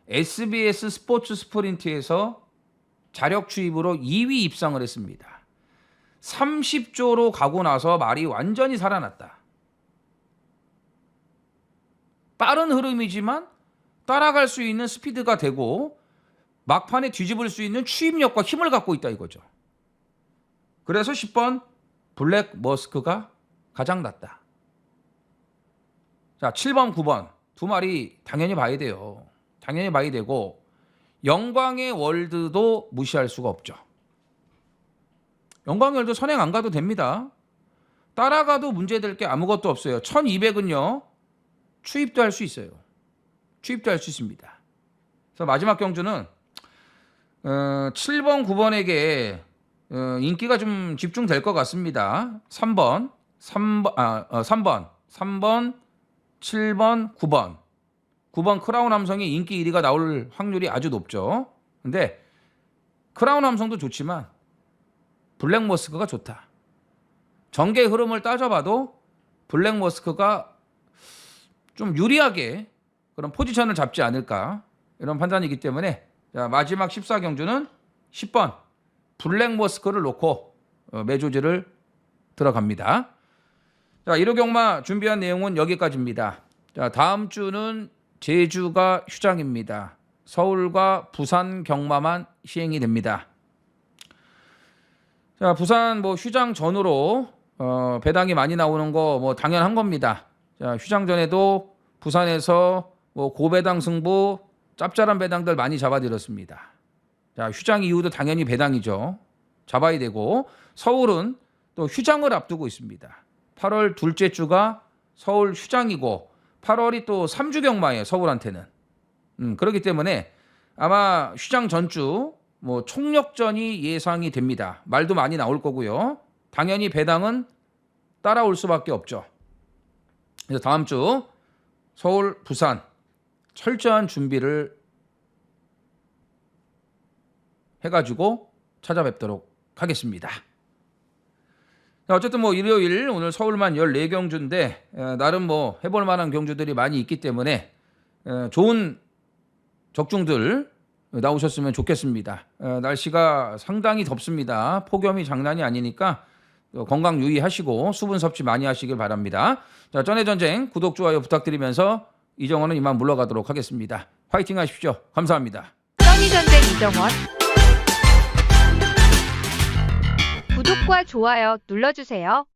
SBS 스포츠 스프린트에서 자력 추입으로 2위 입상을 했습니다. 30조로 가고 나서 말이 완전히 살아났다. 빠른 흐름이지만 따라갈 수 있는 스피드가 되고 막판에 뒤집을 수 있는 추입력과 힘을 갖고 있다 이거죠. 그래서 10번 블랙 머스크가 가장 낫다. 자, 7번, 9번 두 마리 당연히 봐야 돼요. 당연히 봐야 되고 영광의 월드도 무시할 수가 없죠. 영광의 월드 선행 안 가도 됩니다. 따라가도 문제될 게 아무것도 없어요. 1200은요. 추입도 할 수 있어요. 추입도 할 수 있습니다. 그래서 마지막 경주는 7번, 9번에게 인기가 좀 집중될 것 같습니다. 3번, 7번, 9번. 9번 크라운 함성이 인기 1위가 나올 확률이 아주 높죠. 근데 크라운 함성도 좋지만 블랙 머스크가 좋다. 전개 흐름을 따져봐도 블랙 머스크가 좀 유리하게 그런 포지션을 잡지 않을까 이런 판단이기 때문에 자, 마지막 14경주는 10번 블랙 머스크를 놓고 매조지를 들어갑니다. 자, 1호 경마 준비한 내용은 여기까지입니다. 자, 다음 주는 제주가 휴장입니다. 서울과 부산 경마만 시행이 됩니다. 자, 부산 뭐 휴장 전후로 배당이 많이 나오는 거 뭐 당연한 겁니다. 자, 휴장 전에도 부산에서 뭐 고배당 승부 짭짤한 배당들 많이 잡아들였습니다. 자, 휴장 이후도 당연히 배당이죠. 잡아야 되고 서울은 또 휴장을 앞두고 있습니다. 8월 둘째 주가 서울 휴장이고 8월이 또 3주 경마예요. 서울한테는. 그렇기 때문에 아마 휴장 전주 뭐 총력전이 예상이 됩니다. 말도 많이 나올 거고요. 당연히 배당은 따라올 수밖에 없죠. 그래서 다음 주 서울, 부산 철저한 준비를 해가지고 찾아뵙도록 하겠습니다. 자, 어쨌든 뭐 일요일 오늘 서울만 14경주인데 나름 뭐 해볼 만한 경주들이 많이 있기 때문에 좋은 적중들 나오셨으면 좋겠습니다. 날씨가 상당히 덥습니다. 폭염이 장난이 아니니까 건강 유의하시고 수분 섭취 많이 하시길 바랍니다. 자, 전해전쟁 구독, 좋아요 부탁드리면서 이정원은 이만 물러가도록 하겠습니다. 화이팅 하십시오. 감사합니다. 써니전쟁 이정원 구독과 좋아요 눌러주세요.